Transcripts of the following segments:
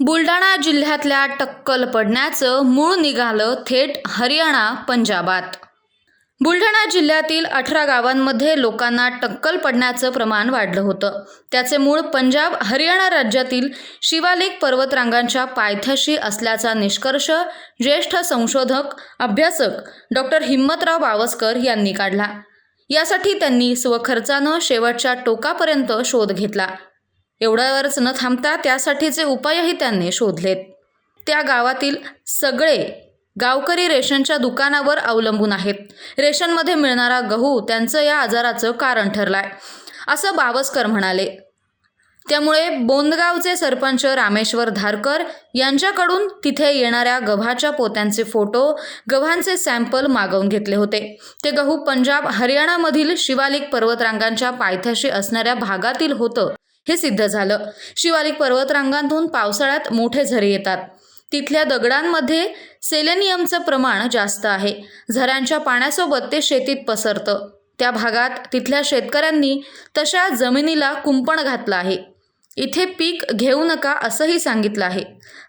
बुलढाणा जिल्ह्यातल्या टक्कल पडण्याचं मूळ निघालं थेट हरियाणा पंजाबात। बुलढाणा जिल्ह्यातील 18 गावांमध्ये लोकांना टक्कल पडण्याचं प्रमाण वाढलं होतं। त्याचे मूळ पंजाब हरियाणा राज्यातील शिवालिक पर्वतरांगांच्या पायथ्याशी असल्याचा निष्कर्ष ज्येष्ठ संशोधक अभ्यासक डॉक्टर हिम्मतराव बावस्कर यांनी काढला। यासाठी त्यांनी स्वखर्चानं शेवटच्या टोकापर्यंत शोध घेतला। एवढ्यावरच न थांबता त्यासाठीचे उपायही त्यांनी शोधलेत। त्या गावातील सगळे गावकरी रेशनच्या दुकानावर अवलंबून आहेत। रेशनमध्ये मिळणारा गहू त्यांचं या आजाराचं कारण ठरलाय, असं बावस्कर म्हणाले। त्यामुळे बोंदगावचे सरपंच रामेश्वर धारकर यांच्याकडून तिथे येणाऱ्या गव्हाच्या पोत्यांचे फोटो, गव्हांचे सॅम्पल मागवून घेतले होते। ते गहू पंजाब हरियाणामधील शिवालिक पर्वतरांगांच्या पायथ्याशी असणाऱ्या भागातील होतं हे सिद्ध झालं। शिवालिक पर्वतरांगांतून पावसाळ्यात मोठे झरे येतात। तिथल्या दगडांमध्ये सेलेनियमचं प्रमाण जास्त आहे। झऱ्यांच्या पाण्यासोबत ते शेतीत पसरतं। त्या भागात तिथल्या शेतकऱ्यांनी तशा जमिनीला कुंपण घातलं आहे। इथे पीक घेऊ नका असंही सांगितलं आहे।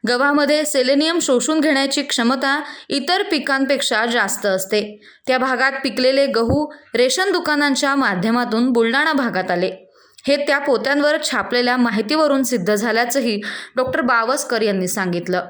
गव्हामध्ये सेलेनियम शोषून घेण्याची क्षमता इतर पिकांपेक्षा जास्त असते। त्या भागात पिकलेले गहू रेशन दुकानांच्या माध्यमातून बुलढाणा भागात आले। हे त्या पोत्यांवर छापलेल्या माहितीवरून सिद्ध झाल्याचंही डॉक्टर बावस्कर यांनी सांगितलं।